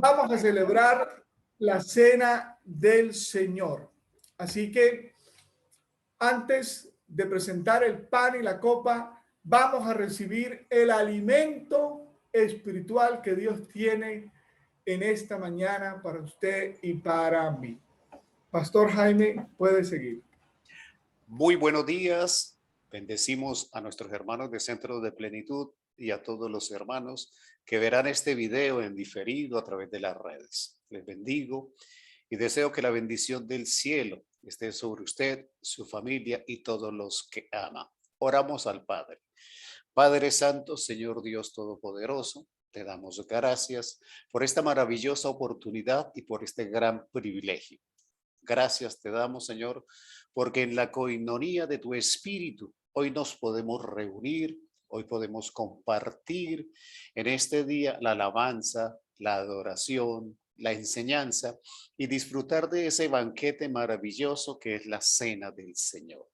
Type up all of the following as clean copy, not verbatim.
vamos a celebrar la cena del Señor. Así que antes de presentar el pan y la copa, vamos a recibir el alimento espiritual que Dios tiene en esta mañana para usted y para mí. Pastor Jaime, puede seguir. Muy buenos días. Bendecimos a nuestros hermanos de Centro de Plenitud y a todos los hermanos que verán este video en diferido a través de las redes. Les bendigo y deseo que la bendición del cielo esté sobre usted, su familia y todos los que ama. Oramos al Padre. Padre Santo, Señor Dios Todopoderoso, te damos gracias por esta maravillosa oportunidad y por este gran privilegio. Gracias te damos, Señor, porque en la coinonía de tu Espíritu hoy nos podemos reunir, hoy podemos compartir en este día la alabanza, la adoración, la enseñanza y disfrutar de ese banquete maravilloso que es la cena del Señor.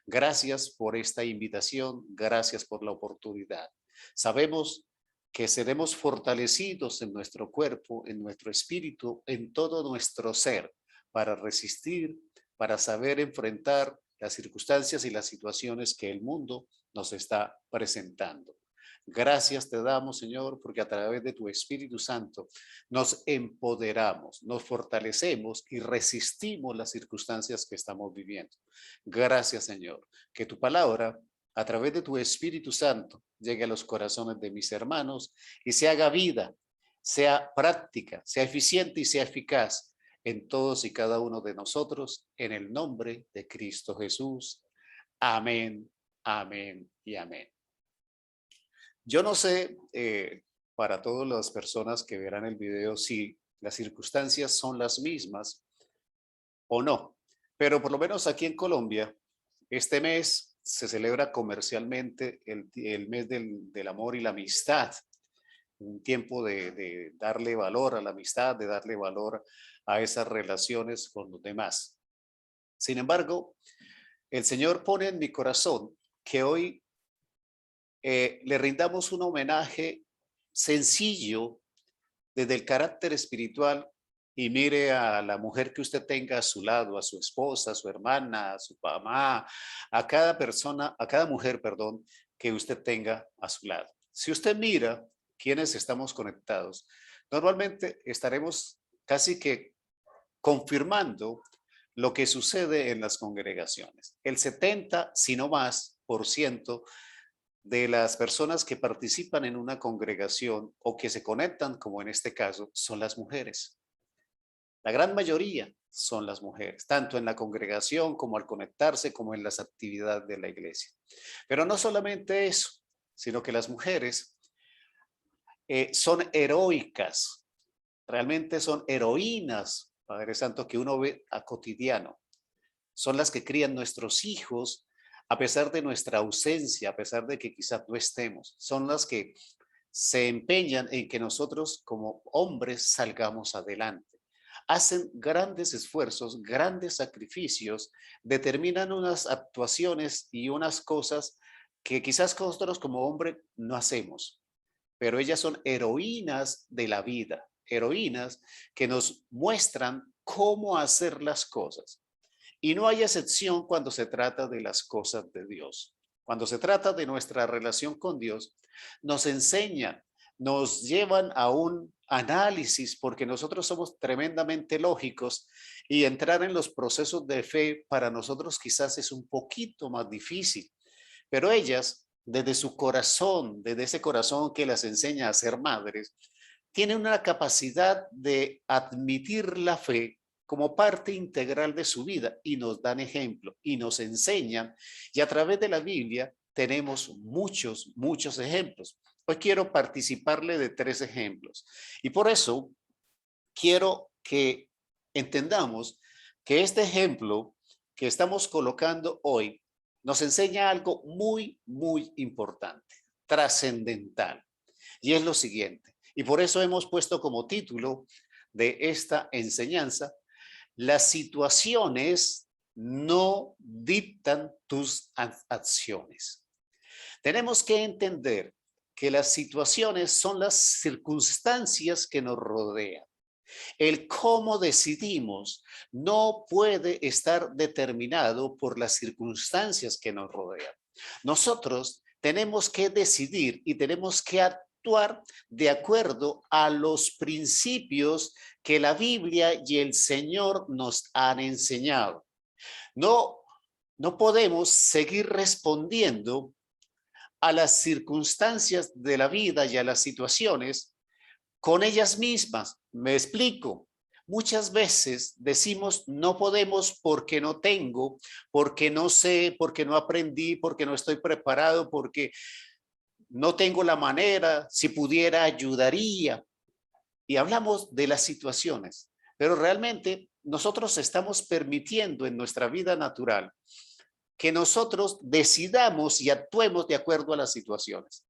Gracias por esta invitación, gracias por la oportunidad. Sabemos que seremos fortalecidos en nuestro cuerpo, en nuestro espíritu, en todo nuestro ser, para resistir, para saber enfrentar las circunstancias y las situaciones que el mundo nos está presentando. Gracias te damos, Señor, porque a través de tu Espíritu Santo nos empoderamos, nos fortalecemos y resistimos las circunstancias que estamos viviendo. Gracias, Señor, que tu palabra a través de tu Espíritu Santo llegue a los corazones de mis hermanos y se haga vida, sea práctica, sea eficiente y sea eficaz en todos y cada uno de nosotros, en el nombre de Cristo Jesús. Amén, amén y amén. Yo no sé, para todas las personas que verán el video, si las circunstancias son las mismas o no, pero por lo menos aquí en Colombia, este mes se celebra comercialmente el mes del amor y la amistad, un tiempo de darle valor a la amistad, de darle valor a esas relaciones con los demás. Sin embargo, el Señor pone en mi corazón que hoy le rindamos un homenaje sencillo desde el carácter espiritual y mire a la mujer que usted tenga a su lado, a su esposa, a su hermana, a su mamá, a cada persona, a cada mujer, perdón, que usted tenga a su lado. Si usted mira quienes estamos conectados, normalmente estaremos casi que confirmando lo que sucede en las congregaciones. El 70, si no más, por ciento de las personas que participan en una congregación o que se conectan, como en este caso, son las mujeres. La gran mayoría son las mujeres, tanto en la congregación como al conectarse, como en las actividades de la iglesia. Pero no solamente eso, sino que las mujeres son heroicas, realmente son heroínas, Padre Santo, que uno ve a cotidiano. Son las que crían nuestros hijos a pesar de nuestra ausencia, a pesar de que quizás no estemos. Son las que se empeñan en que nosotros como hombres salgamos adelante. Hacen grandes esfuerzos, grandes sacrificios, determinan unas actuaciones y unas cosas que quizás nosotros como hombre no hacemos. Pero ellas son heroínas de la vida, heroínas que nos muestran cómo hacer las cosas. Y no hay excepción cuando se trata de las cosas de Dios. Cuando se trata de nuestra relación con Dios, nos enseñan, nos llevan a un análisis, porque nosotros somos tremendamente lógicos y entrar en los procesos de fe para nosotros quizás es un poquito más difícil. Pero ellas, desde su corazón, desde ese corazón que las enseña a ser madres, tienen una capacidad de admitir la fe como parte integral de su vida y nos dan ejemplo y nos enseñan, y a través de la Biblia tenemos muchos ejemplos. Hoy quiero participarle de 3 ejemplos y por eso quiero que entendamos que este ejemplo que estamos colocando hoy nos enseña algo muy importante, trascendental, y es lo siguiente. Y por eso hemos puesto como título de esta enseñanza: las situaciones no dictan tus acciones. Tenemos que entender que las situaciones son las circunstancias que nos rodean. El cómo decidimos no puede estar determinado por las circunstancias que nos rodean. Nosotros tenemos que decidir y tenemos que actuar de acuerdo a los principios que la Biblia y el Señor nos han enseñado. No podemos seguir respondiendo a las circunstancias de la vida y a las situaciones con ellas mismas. Me explico. Muchas veces decimos no podemos porque no tengo, porque no sé, porque no aprendí, porque no estoy preparado, porque no tengo la manera, si pudiera ayudaría. Y hablamos de las situaciones, pero realmente nosotros estamos permitiendo en nuestra vida natural que nosotros decidamos y actuemos de acuerdo a las situaciones.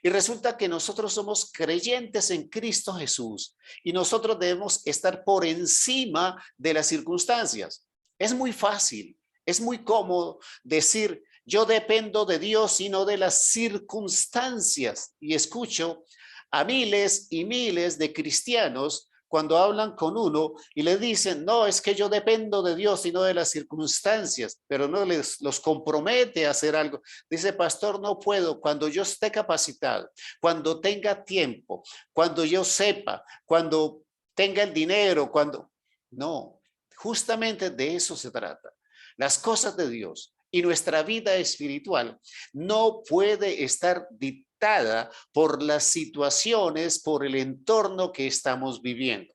Y resulta que nosotros somos creyentes en Cristo Jesús y nosotros debemos estar por encima de las circunstancias. Es muy fácil, es muy cómodo decir yo dependo de Dios y no de las circunstancias. Y escucho a miles y miles de cristianos cuando hablan con uno y le dicen, no, es que yo dependo de Dios y no de las circunstancias, pero no los compromete a hacer algo. Dice, pastor, no puedo, cuando yo esté capacitado, cuando tenga tiempo, cuando yo sepa, cuando tenga el dinero, cuando... No, justamente de eso se trata. Las cosas de Dios y nuestra vida espiritual no puede estar dictada por las situaciones, por el entorno que estamos viviendo.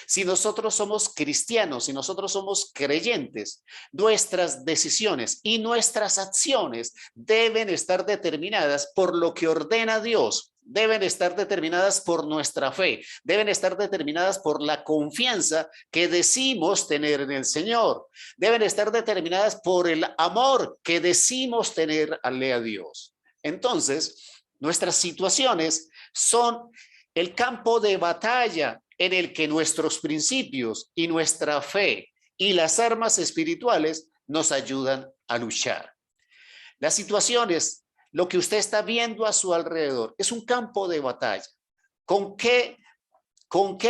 Si nosotros somos cristianos, si nosotros somos creyentes, nuestras decisiones y nuestras acciones deben estar determinadas por lo que ordena Dios, deben estar determinadas por nuestra fe, deben estar determinadas por la confianza que decimos tener en el Señor, deben estar determinadas por el amor que decimos tenerle a Dios. Entonces, nuestras situaciones son el campo de batalla en el que nuestros principios y nuestra fe y las armas espirituales nos ayudan a luchar. Las situaciones, lo que usted está viendo a su alrededor, es un campo de batalla. ¿Con qué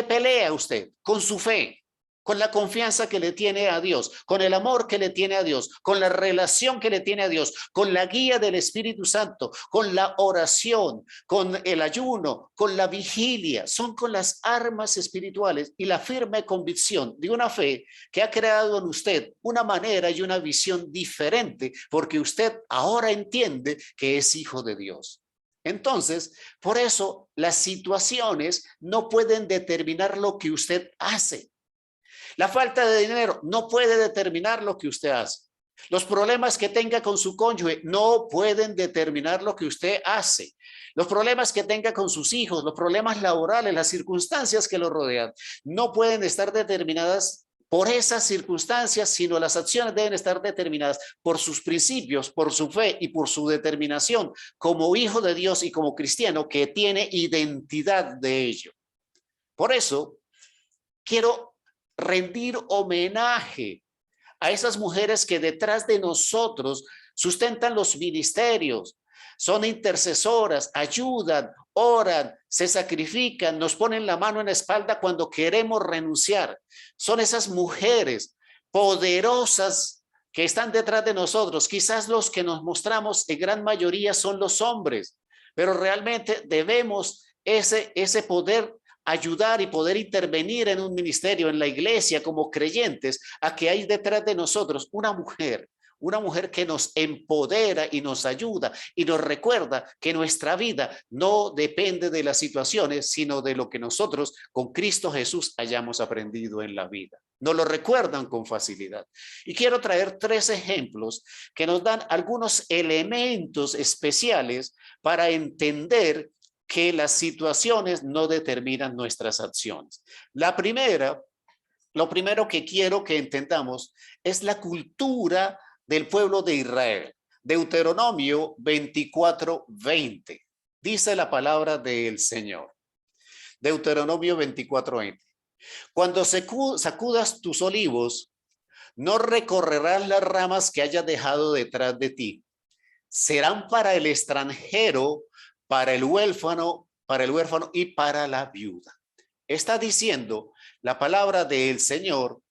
pelea usted? Con su fe, con la confianza que le tiene a Dios, con el amor que le tiene a Dios, con la relación que le tiene a Dios, con la guía del Espíritu Santo, con la oración, con el ayuno, con la vigilia. Son con las armas espirituales y la firme convicción de una fe que ha creado en usted una manera y una visión diferente, porque usted ahora entiende que es hijo de Dios. Entonces, por eso las situaciones no pueden determinar lo que usted hace. La falta de dinero no puede determinar lo que usted hace. Los problemas que tenga con su cónyuge no pueden determinar lo que usted hace. Los problemas que tenga con sus hijos, los problemas laborales, las circunstancias que lo rodean, no pueden estar determinadas por esas circunstancias, sino las acciones deben estar determinadas por sus principios, por su fe y por su determinación como hijo de Dios y como cristiano que tiene identidad de ello. Por eso, quiero rendir homenaje a esas mujeres que detrás de nosotros sustentan los ministerios, son intercesoras, ayudan, oran, se sacrifican, nos ponen la mano en la espalda cuando queremos renunciar. Son esas mujeres poderosas que están detrás de nosotros. Quizás los que nos mostramos en gran mayoría son los hombres, pero realmente debemos ese poder ayudar y poder intervenir en un ministerio, en la iglesia, como creyentes, a que hay detrás de nosotros una mujer que nos empodera y nos ayuda y nos recuerda que nuestra vida no depende de las situaciones, sino de lo que nosotros con Cristo Jesús hayamos aprendido en la vida. Nos lo recuerdan con facilidad. Y quiero traer 3 ejemplos que nos dan algunos elementos especiales para entender que las situaciones no determinan nuestras acciones. Lo primero que quiero que entendamos es la cultura del pueblo de Israel. Deuteronomio 24:20. Dice la palabra del Señor. Deuteronomio 24:20. Cuando sacudas tus olivos, no recorrerás las ramas que hayas dejado detrás de ti. Serán para el extranjero, para el huérfano y para la viuda. está diciendo la palabra del Señor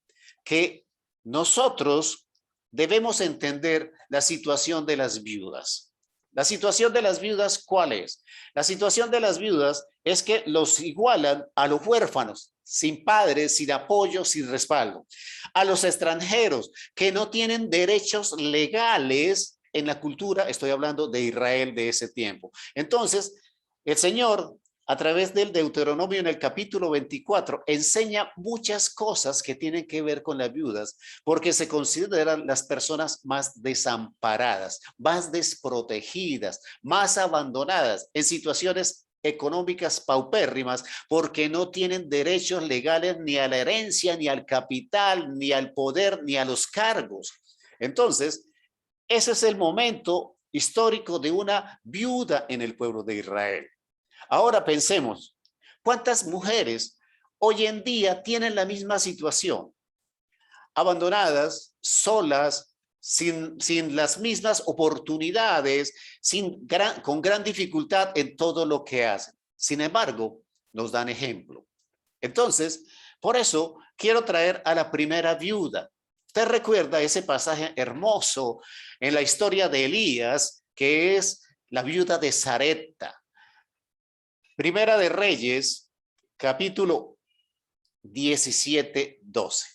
que nosotros debemos entender la situación de las viudas. La situación de las viudas, ¿cuál es? La situación de las viudas es que los igualan a los huérfanos, sin padres, sin apoyo, sin respaldo. A los extranjeros que no tienen derechos legales en la cultura, estoy hablando de Israel de ese tiempo. Entonces, el Señor, a través del Deuteronomio en el capítulo 24, enseña muchas cosas que tienen que ver con las viudas, porque se consideran las personas más desamparadas, más desprotegidas, más abandonadas en situaciones económicas paupérrimas, porque no tienen derechos legales ni a la herencia, ni al capital, ni al poder, ni a los cargos. Entonces, ese es el momento histórico de una viuda en el pueblo de Israel. Ahora pensemos, ¿cuántas mujeres hoy en día tienen la misma situación? Abandonadas, solas, sin las mismas oportunidades, con gran dificultad en todo lo que hacen. Sin embargo, nos dan ejemplo. Entonces, por eso quiero traer a la primera viuda. Usted recuerda ese pasaje hermoso en la historia de Elías, que es la viuda de Sarepta. Primera de Reyes, capítulo 17, 12.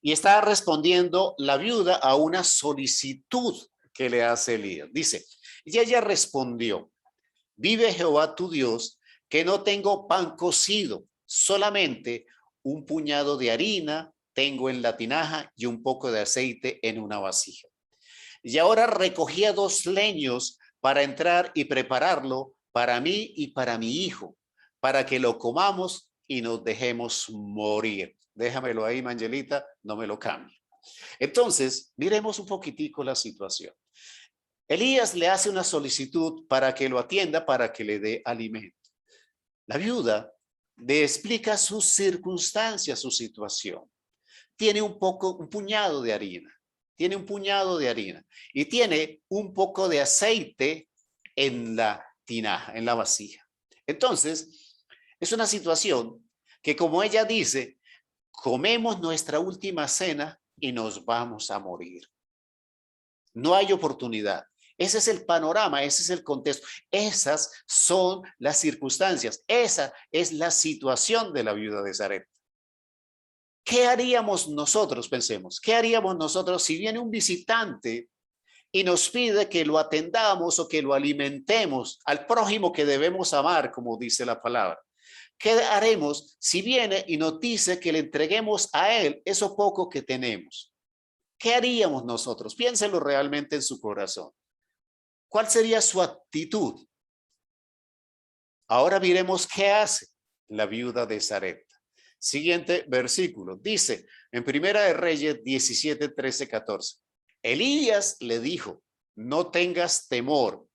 Y está respondiendo la viuda a una solicitud que le hace Elías. Dice, y ella respondió, vive Jehová tu Dios, que no tengo pan cocido, solamente un puñado de harina tengo en la tinaja y un poco de aceite en una vasija. Y ahora recogía 2 leños para entrar y prepararlo para mí y para mi hijo, para que lo comamos y nos dejemos morir. Déjamelo ahí, Mangelita, no me lo cambie. Entonces, miremos un poquitico la situación. Elías le hace una solicitud para que lo atienda, para que le dé alimento. La viuda le explica sus circunstancias, su situación. Tiene un puñado de harina. Tiene un puñado de harina y tiene un poco de aceite en la tinaja, en la vasija. Entonces, es una situación que, como ella dice, comemos nuestra última cena y nos vamos a morir. No hay oportunidad. Ese es el panorama, ese es el contexto. Esas son las circunstancias. Esa es la situación de la viuda de Sarepta. ¿Qué haríamos nosotros? Pensemos, ¿qué haríamos nosotros si viene un visitante y nos pide que lo atendamos o que lo alimentemos al prójimo que debemos amar, como dice la palabra? ¿Qué haremos si viene y nos dice que le entreguemos a él eso poco que tenemos? ¿Qué haríamos nosotros? Piénselo realmente en su corazón. ¿Cuál sería su actitud? Ahora miremos qué hace la viuda de Sarepta. Siguiente versículo. Dice en Primera de Reyes 17, 13, 14. Elías le dijo, no tengas temor.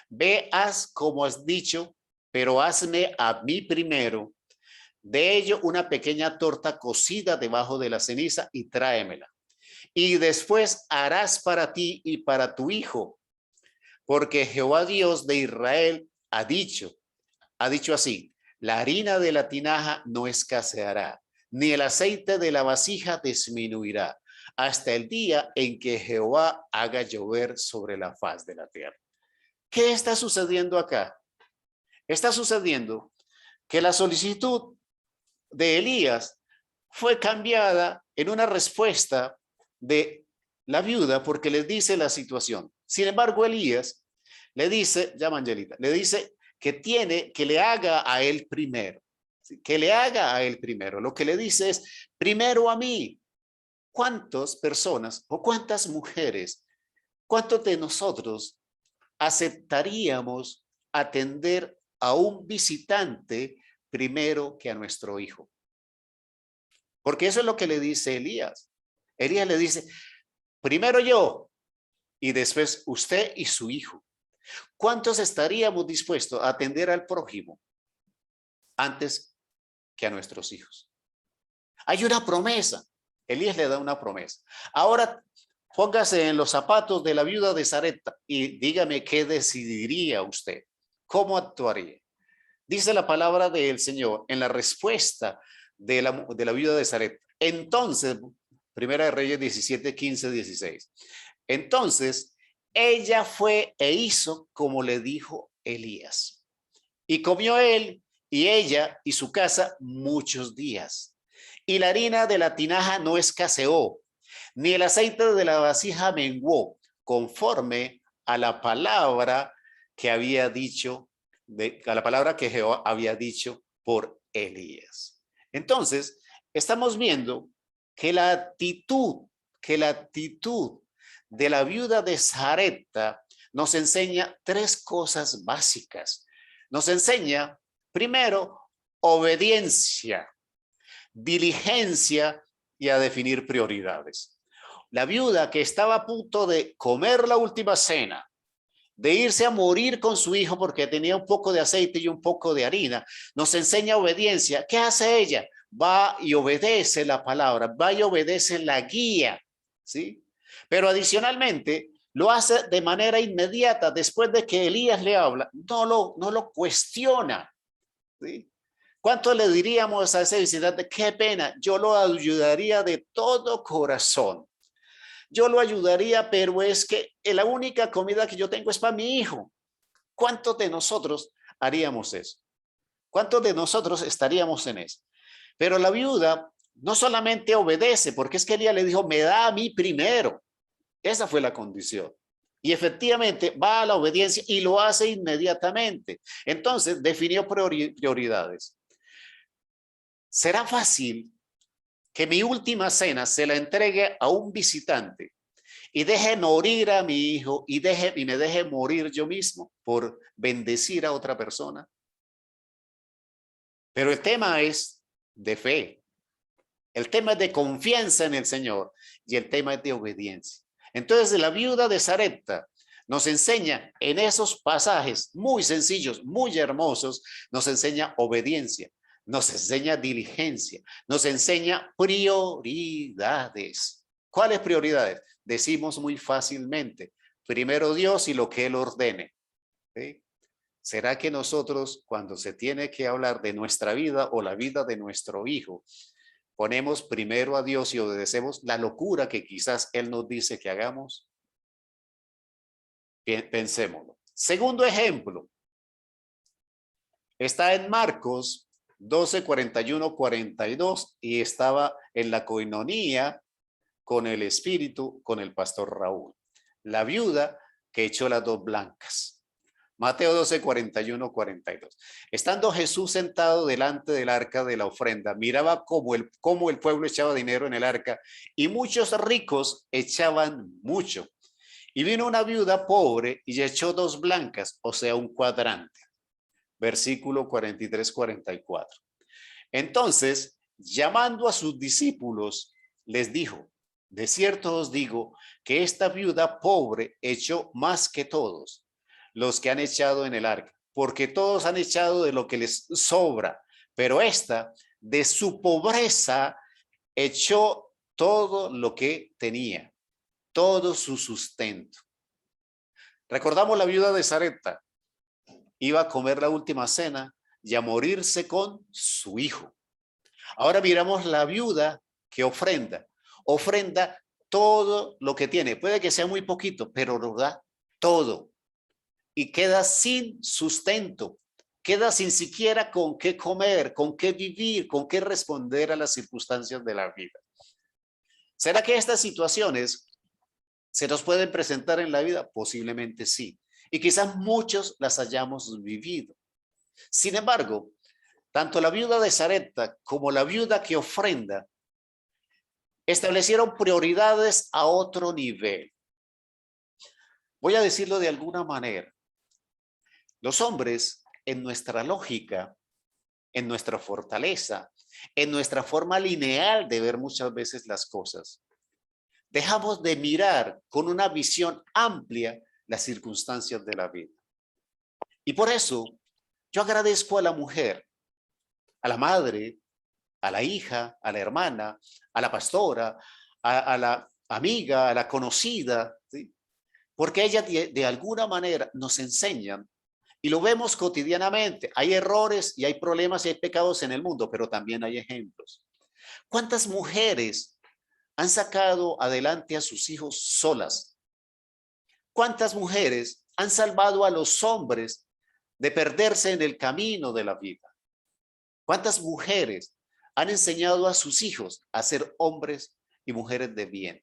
Ve, haz como has dicho, pero hazme a mí primero. De ello una pequeña torta cocida debajo de la ceniza y tráemela. Y después harás para ti y para tu hijo, porque Jehová Dios de Israel ha dicho así, la harina de la tinaja no escaseará, ni el aceite de la vasija disminuirá, hasta el día en que Jehová haga llover sobre la faz de la tierra. ¿Qué está sucediendo acá? Está sucediendo que la solicitud de Elías fue cambiada en una respuesta de la viuda porque les dice la situación. Sin embargo, Elías le dice, llama Angelita, le dice que le haga a él primero, que le haga a él primero. Lo que le dice es, primero a mí. ¿Cuántas personas o cuántas mujeres, cuántos de nosotros aceptaríamos atender a un visitante primero que a nuestro hijo? Porque eso es lo que le dice Elías. Elías le dice, primero yo y después usted y su hijo. ¿Cuántos estaríamos dispuestos a atender al prójimo antes que a nuestros hijos? Hay una promesa. Elías le da una promesa. Ahora póngase en los zapatos de la viuda de Sarepta y dígame qué decidiría usted. ¿Cómo actuaría? Dice la palabra del Señor en la respuesta de la viuda de Sarepta. Entonces, Primera de Reyes 17, 15, 16. Entonces, ella fue e hizo como le dijo Elías. Y comió él y ella y su casa muchos días. Y la harina de la tinaja no escaseó, ni el aceite de la vasija menguó, conforme a la palabra que había dicho, a la palabra que Jehová había dicho por Elías. Entonces, estamos viendo que la actitud de la viuda de Sarepta nos enseña tres cosas básicas. Nos enseña, primero, obediencia, diligencia y a definir prioridades. La viuda que estaba a punto de comer la última cena, de irse a morir con su hijo porque tenía un poco de aceite y un poco de harina, nos enseña obediencia. ¿Qué hace ella? Va y obedece la palabra, va y obedece la guía, ¿sí? Pero adicionalmente lo hace de manera inmediata después de que Elías le habla, no lo cuestiona, ¿sí? ¿Cuánto le diríamos a ese visitante? Qué pena, yo lo ayudaría de todo corazón. Yo lo ayudaría, pero es que la única comida que yo tengo es para mi hijo. ¿Cuántos de nosotros haríamos eso? ¿Cuántos de nosotros estaríamos en eso? Pero la viuda no solamente obedece, porque es que Elías le dijo, me da a mí primero. Esa fue la condición. Y efectivamente va a la obediencia y lo hace inmediatamente. Entonces definió prioridades. ¿Será fácil que mi última cena se la entregue a un visitante y deje morir a mi hijo y me deje morir yo mismo por bendecir a otra persona? Pero el tema es de fe, el tema es de confianza en el Señor y el tema es de obediencia. Entonces la viuda de Sarepta nos enseña en esos pasajes muy sencillos, muy hermosos, nos enseña obediencia, nos enseña diligencia, nos enseña prioridades. ¿Cuáles prioridades? Decimos muy fácilmente, primero Dios y lo que Él ordene, ¿sí? ¿Será que nosotros, cuando se tiene que hablar de nuestra vida o la vida de nuestro hijo, ponemos primero a Dios y obedecemos la locura que quizás Él nos dice que hagamos? Pensémoslo. Segundo ejemplo, está en Marcos 12, 41, 42 y estaba en la coinonía con el Espíritu, con el pastor Raúl. La viuda que echó las dos blancas. Mateo 12, 41, 42. Estando Jesús sentado delante del arca de la ofrenda, miraba cómo el pueblo echaba dinero en el arca y muchos ricos echaban mucho. Y vino una viuda pobre y echó dos blancas, o sea, un cuadrante. Versículo 43, 44. Entonces, llamando a sus discípulos, les dijo, de cierto os digo que esta viuda pobre echó más que todos los que han echado en el arca, porque todos han echado de lo que les sobra, pero esta de su pobreza echó todo lo que tenía, todo su sustento. Recordamos la viuda de Sarepta, iba a comer la última cena y a morirse con su hijo. Ahora miramos la viuda que ofrenda todo lo que tiene, puede que sea muy poquito, pero lo da todo. Y queda sin sustento, queda sin siquiera con qué comer, con qué vivir, con qué responder a las circunstancias de la vida. ¿Será que estas situaciones se nos pueden presentar en la vida? Posiblemente sí. Y quizás muchos las hayamos vivido. Sin embargo, tanto la viuda de Sarepta como la viuda que ofrenda establecieron prioridades a otro nivel. Voy a decirlo de alguna manera. Los hombres, en nuestra lógica, en nuestra fortaleza, en nuestra forma lineal de ver muchas veces las cosas, dejamos de mirar con una visión amplia las circunstancias de la vida. Y por eso yo agradezco a la mujer, a la madre, a la hija, a la hermana, a la pastora, a la amiga, a la conocida, ¿sí? Porque ellas de alguna manera nos enseñan Y lo vemos cotidianamente. Hay errores y hay problemas y hay pecados en el mundo, pero también hay ejemplos. ¿Cuántas mujeres han sacado adelante a sus hijos solas? ¿Cuántas mujeres han salvado a los hombres de perderse en el camino de la vida? ¿Cuántas mujeres han enseñado a sus hijos a ser hombres y mujeres de bien?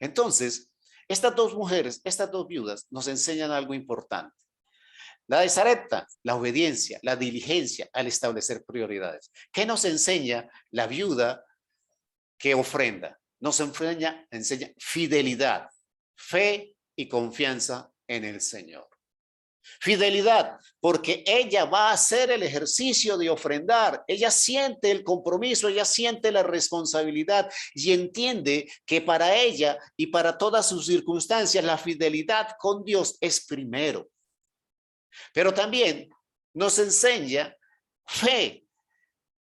Entonces, estas dos mujeres, estas dos viudas, nos enseñan algo importante. La de Sarepta, la obediencia, la diligencia al establecer prioridades. ¿Qué nos enseña la viuda que ofrenda? Nos enseña fidelidad, fe y confianza en el Señor. Fidelidad, porque ella va a hacer el ejercicio de ofrendar. Ella siente el compromiso, ella siente la responsabilidad y entiende que para ella y para todas sus circunstancias la fidelidad con Dios es primero. Pero también nos enseña fe.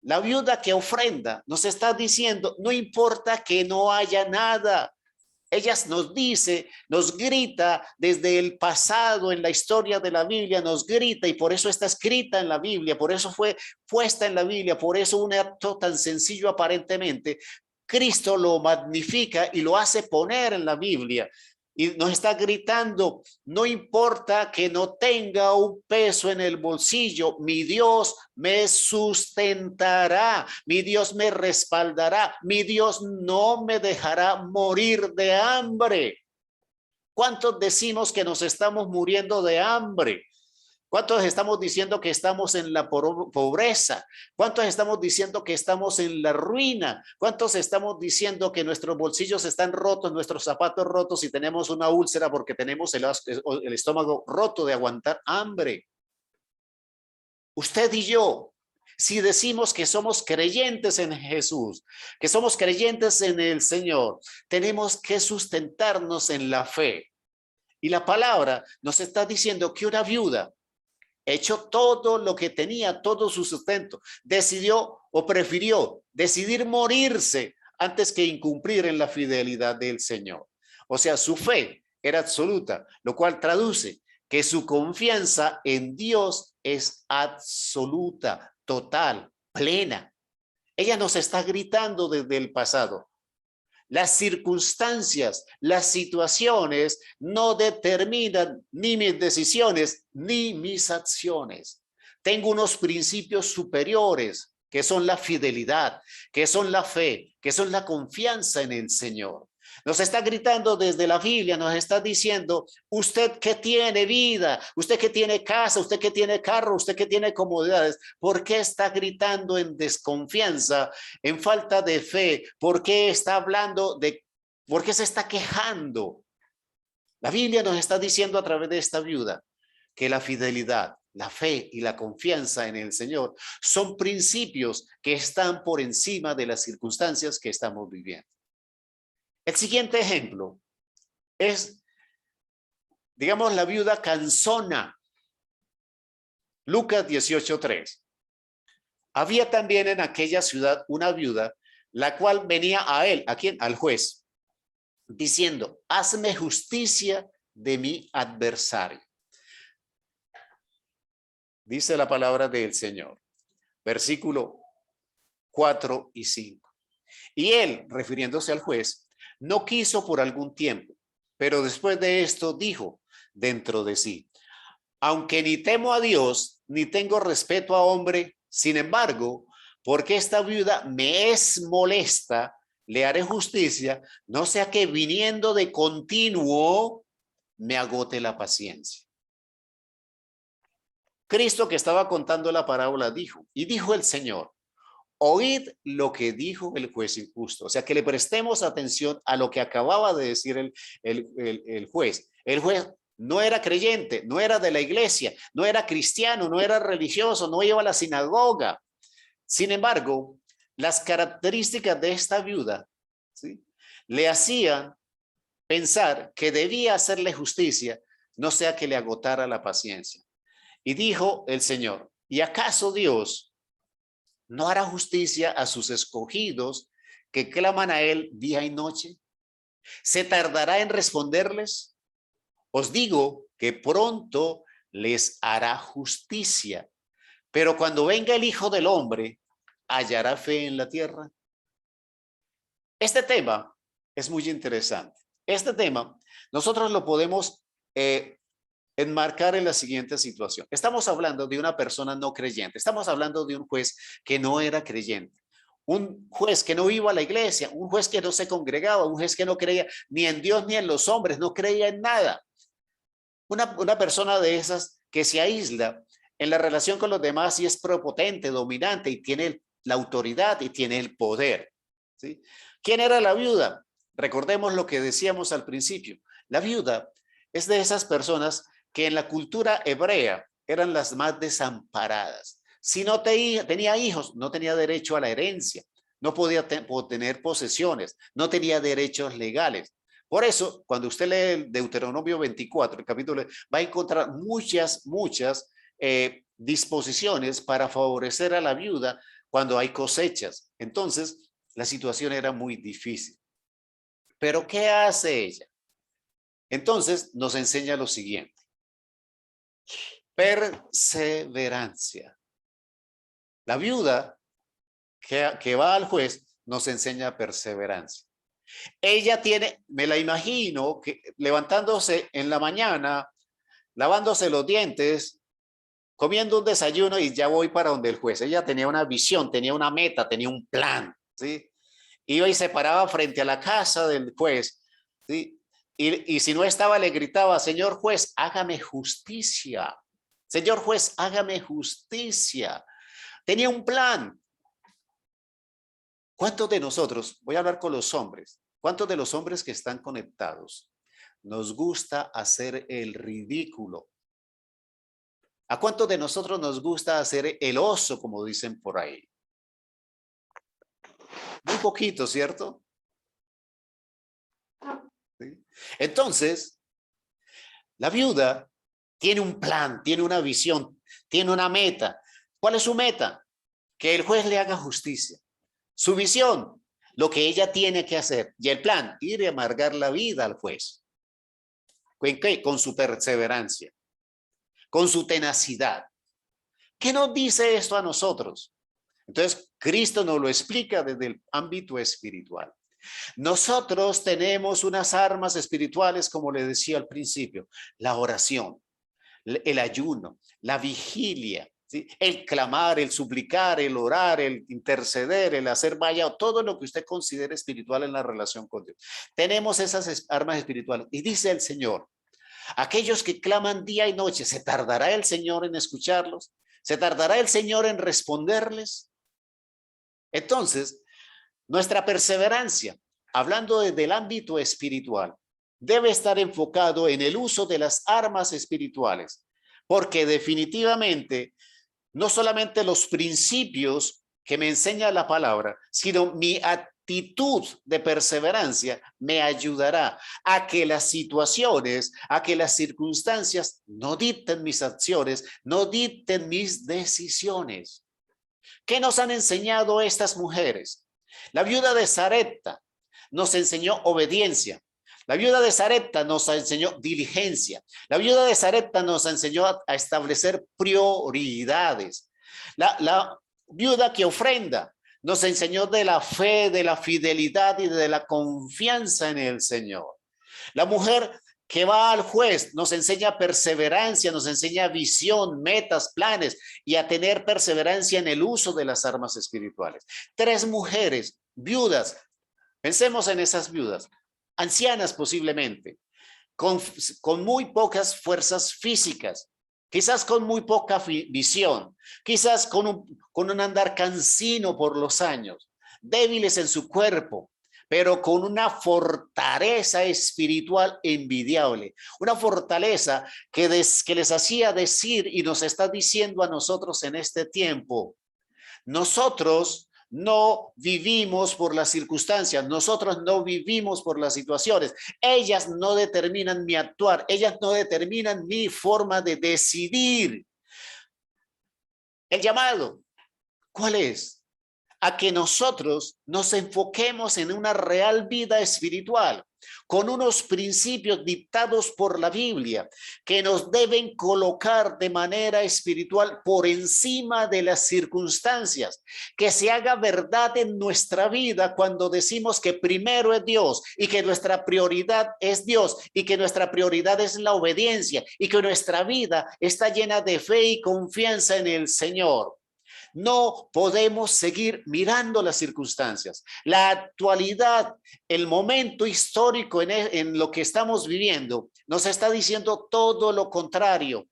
La viuda que ofrenda nos está diciendo, no importa que no haya nada. Ella nos dice, nos grita desde el pasado en la historia de la Biblia, nos grita y por eso está escrita en la Biblia, por eso fue puesta en la Biblia, por eso un acto tan sencillo aparentemente, Cristo lo magnifica y lo hace poner en la Biblia. Y nos está gritando, no importa que no tenga un peso en el bolsillo, mi Dios me sustentará, mi Dios me respaldará, mi Dios no me dejará morir de hambre. ¿Cuántos decimos que nos estamos muriendo de hambre? ¿Cuántos estamos diciendo que estamos en la pobreza? ¿Cuántos estamos diciendo que estamos en la ruina? ¿Cuántos estamos diciendo que nuestros bolsillos están rotos, nuestros zapatos rotos y tenemos una úlcera porque tenemos el estómago roto de aguantar hambre? Usted y yo, si decimos que somos creyentes en Jesús, que somos creyentes en el Señor, tenemos que sustentarnos en la fe. Y la palabra nos está diciendo que una viuda hecho todo lo que tenía, todo su sustento, decidió o prefirió decidir morirse antes que incumplir en la fidelidad del Señor. O sea, su fe era absoluta, lo cual traduce que su confianza en Dios es absoluta, total, plena. Ella nos está gritando desde el pasado. Las circunstancias, las situaciones no determinan ni mis decisiones ni mis acciones. Tengo unos principios superiores que son la fidelidad, que son la fe, que son la confianza en el Señor. Nos está gritando desde la Biblia, nos está diciendo, usted que tiene vida, usted que tiene casa, usted que tiene carro, usted que tiene comodidades, ¿por qué está gritando en desconfianza, en falta de fe? ¿Por qué está hablando de, por qué se está quejando? La Biblia nos está diciendo a través de esta viuda que la fidelidad, la fe y la confianza en el Señor son principios que están por encima de las circunstancias que estamos viviendo. El siguiente ejemplo es, digamos, la viuda cansona. Lucas 18:3. Había también en aquella ciudad una viuda, la cual venía a él, ¿a quién? Al juez, diciendo, hazme justicia de mi adversario. Dice la palabra del Señor, versículo 4 y 5. Y él, refiriéndose al juez, no quiso por algún tiempo, pero después de esto dijo dentro de sí, aunque ni temo a Dios, ni tengo respeto a hombre, sin embargo, porque esta viuda me es molesta, le haré justicia, no sea que viniendo de continuo me agote la paciencia. Cristo, que estaba contando la parábola, dijo, y dijo el Señor, oíd lo que dijo el juez injusto. O sea, que le prestemos atención a lo que acababa de decir el juez. El juez no era creyente, no era de la iglesia, no era cristiano, no era religioso, no iba a la sinagoga. Sin embargo, las características de esta viuda, ¿sí?, le hacían pensar que debía hacerle justicia, no sea que le agotara la paciencia. Y dijo el Señor, ¿y acaso Dios no hará justicia a sus escogidos que claman a él día y noche? ¿Se tardará en responderles? Os digo que pronto les hará justicia. Pero cuando venga el Hijo del Hombre, ¿hallará fe en la tierra? Este tema es muy interesante. Este tema nosotros lo podemos enmarcar en la siguiente situación. Estamos hablando de una persona no creyente. Estamos hablando de un juez que no era creyente. Un juez que no iba a la iglesia, un juez que no se congregaba, un juez que no creía ni en Dios ni en los hombres, no creía en nada. Una persona de esas que se aísla en la relación con los demás y es prepotente, dominante y tiene la autoridad y tiene el poder. ¿Sí? ¿Quién era la viuda? Recordemos lo que decíamos al principio. La viuda es de esas personas que en la cultura hebrea eran las más desamparadas. Si no tenía hijos, no tenía derecho a la herencia, no podía tener posesiones, no tenía derechos legales. Por eso, cuando usted lee el Deuteronomio 24, el capítulo, va a encontrar muchas disposiciones para favorecer a la viuda cuando hay cosechas. Entonces, la situación era muy difícil. ¿Pero qué hace ella? Entonces, nos enseña lo siguiente. Perseverancia. La viuda que va al juez nos enseña perseverancia. Ella tiene, me la imagino, que levantándose en la mañana, lavándose los dientes, comiendo un desayuno y ya voy para donde el juez. Ella tenía una visión, tenía una meta, tenía un plan, ¿sí? Iba y se paraba frente a la casa del juez, ¿sí? Y si no estaba, le gritaba, señor juez, hágame justicia. Señor juez, hágame justicia. Tenía un plan. ¿Cuántos de nosotros, voy a hablar con los hombres, cuántos de los hombres que están conectados nos gusta hacer el ridículo? ¿A cuántos de nosotros nos gusta hacer el oso, como dicen por ahí? Muy poquito, ¿cierto? ¿Sí? Entonces, la viuda tiene un plan, tiene una visión, tiene una meta. ¿Cuál es su meta? Que el juez le haga justicia. Su visión, lo que ella tiene que hacer. Y el plan, ir y amargar la vida al juez. ¿Con qué? Con su perseverancia, con su tenacidad. ¿Qué nos dice esto a nosotros? Entonces, Cristo nos lo explica desde el ámbito espiritual. Nosotros tenemos unas armas espirituales, como le decía al principio, la oración, el ayuno, la vigilia, ¿sí? El clamar, el suplicar, el orar, el interceder, el hacer vaya, todo lo que usted considere espiritual en la relación con Dios. Tenemos esas armas espirituales. Y dice el Señor, aquellos que claman día y noche, ¿se tardará el Señor en escucharlos? ¿Se tardará el Señor en responderles? Entonces, nuestra perseverancia, hablando desde el ámbito espiritual, debe estar enfocado en el uso de las armas espirituales, porque definitivamente no solamente los principios que me enseña la palabra, sino mi actitud de perseverancia me ayudará a que las situaciones, a que las circunstancias no dicten mis acciones, no dicten mis decisiones. ¿Qué nos han enseñado estas mujeres? La viuda de Sarepta nos enseñó obediencia. La viuda de Sarepta nos enseñó diligencia. La viuda de Sarepta nos enseñó a establecer prioridades. La viuda que ofrenda nos enseñó de la fe, de la fidelidad y de la confianza en el Señor. La mujer que va al juez nos enseña perseverancia, nos enseña visión, metas, planes y a tener perseverancia en el uso de las armas espirituales. 3 mujeres viudas, pensemos en esas viudas, ancianas posiblemente, con muy pocas fuerzas físicas, quizás con muy poca visión, quizás con un andar cansino por los años, débiles en su cuerpo, pero con una fortaleza espiritual envidiable, una fortaleza que les hacía decir y nos está diciendo a nosotros en este tiempo, nosotros no vivimos por las circunstancias, nosotros no vivimos por las situaciones, ellas no determinan mi actuar, ellas no determinan mi forma de decidir. El llamado, ¿cuál es? a que nosotros nos enfoquemos en una real vida espiritual, con unos principios dictados por la Biblia, que nos deben colocar de manera espiritual por encima de las circunstancias, que se haga verdad en nuestra vida cuando decimos que primero es Dios y que nuestra prioridad es Dios y que nuestra prioridad es la obediencia y que nuestra vida está llena de fe y confianza en el Señor. No podemos seguir mirando las circunstancias. La actualidad, el momento histórico en lo que estamos viviendo, nos está diciendo todo lo contrario.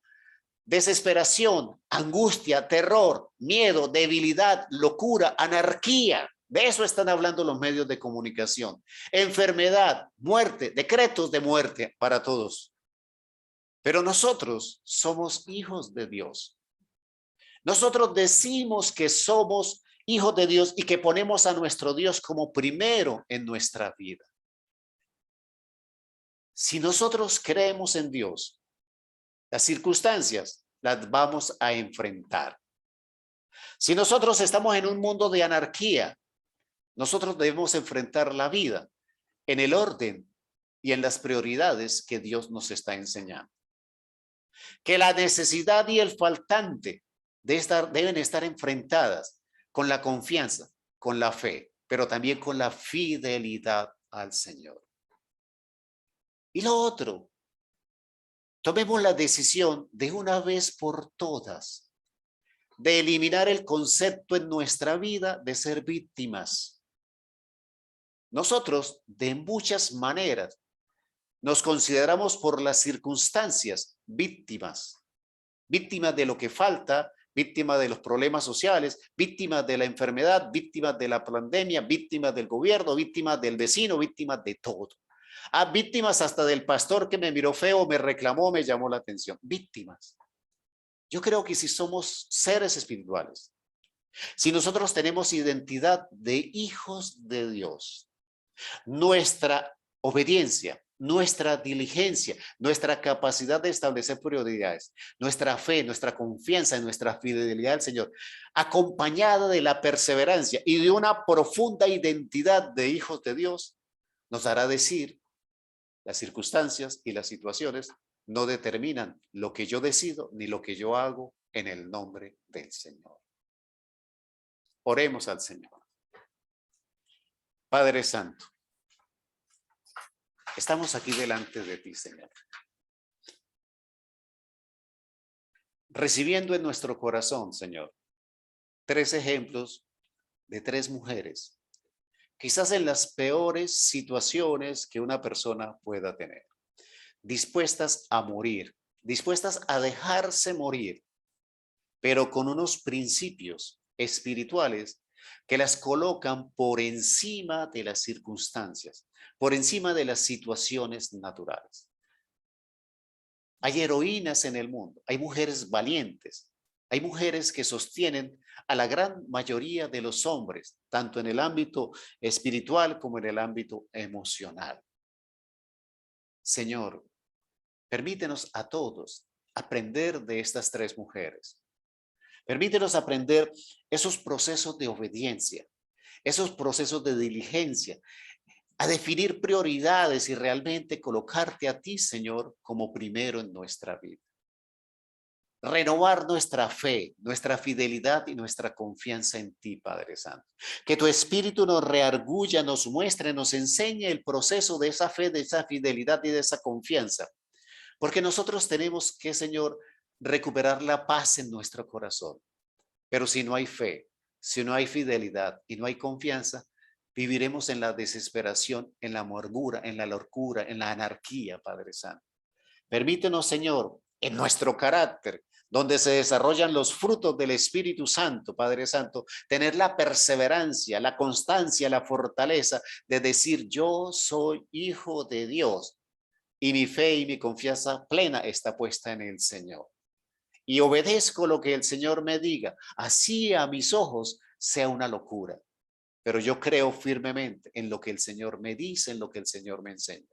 Desesperación, angustia, terror, miedo, debilidad, locura, anarquía. De eso están hablando los medios de comunicación. Enfermedad, muerte, decretos de muerte para todos. Pero nosotros somos hijos de Dios. Nosotros decimos que somos hijos de Dios y que ponemos a nuestro Dios como primero en nuestra vida. Si nosotros creemos en Dios, las circunstancias las vamos a enfrentar. Si nosotros estamos en un mundo de anarquía, nosotros debemos enfrentar la vida en el orden y en las prioridades que Dios nos está enseñando. Que la necesidad y el faltante deben estar enfrentadas con la confianza, con la fe, pero también con la fidelidad al Señor. Y lo otro, tomemos la decisión de una vez por todas de eliminar el concepto en nuestra vida de ser víctimas. Nosotros, de muchas maneras, nos consideramos por las circunstancias víctimas. Víctimas de lo que falta, víctimas de los problemas sociales, víctimas de la enfermedad, víctimas de la pandemia, víctimas del gobierno, víctimas del vecino, víctimas de todo. Víctimas hasta del pastor que me miró feo, me reclamó, me llamó la atención. Víctimas. Yo creo que si somos seres espirituales, si nosotros tenemos identidad de hijos de Dios, nuestra obediencia, nuestra diligencia, nuestra capacidad de establecer prioridades, nuestra fe, nuestra confianza en nuestra fidelidad al Señor, acompañada de la perseverancia y de una profunda identidad de hijos de Dios, nos hará decir las circunstancias y las situaciones no determinan lo que yo decido ni lo que yo hago en el nombre del Señor. Oremos al Señor. Padre Santo, estamos aquí delante de ti, Señor. Recibiendo en nuestro corazón, Señor, 3 ejemplos de 3 mujeres, quizás en las peores situaciones que una persona pueda tener, dispuestas a morir, dispuestas a dejarse morir, pero con unos principios espirituales que las colocan por encima de las circunstancias, por encima de las situaciones naturales. Hay heroínas en el mundo, hay mujeres valientes, hay mujeres que sostienen a la gran mayoría de los hombres, tanto en el ámbito espiritual como en el ámbito emocional. Señor, permítenos a todos aprender de estas 3 mujeres. Permítenos aprender esos procesos de obediencia, esos procesos de diligencia, a definir prioridades y realmente colocarte a ti, Señor, como primero en nuestra vida. Renovar nuestra fe, nuestra fidelidad y nuestra confianza en ti, Padre Santo. Que tu Espíritu nos reargulla, nos muestre, nos enseñe el proceso de esa fe, de esa fidelidad y de esa confianza. Porque nosotros tenemos que, Señor, recuperar la paz en nuestro corazón. Pero si no hay fe, si no hay fidelidad y no hay confianza, viviremos en la desesperación, en la amargura, en la locura, en la anarquía, Padre Santo. Permítenos, Señor, en nuestro carácter, donde se desarrollan los frutos del Espíritu Santo, Padre Santo, tener la perseverancia, la constancia, la fortaleza de decir, yo soy hijo de Dios y mi fe y mi confianza plena está puesta en el Señor. Y obedezco lo que el Señor me diga, así a mis ojos sea una locura. Pero yo creo firmemente en lo que el Señor me dice, en lo que el Señor me enseña.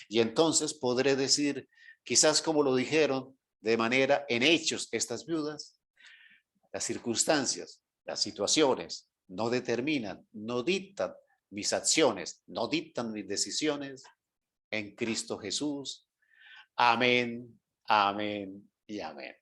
Y entonces podré decir, quizás como lo dijeron de manera en hechos estas viudas, las circunstancias, las situaciones no determinan, no dictan mis acciones, no dictan mis decisiones en Cristo Jesús. Amén, amén y amén.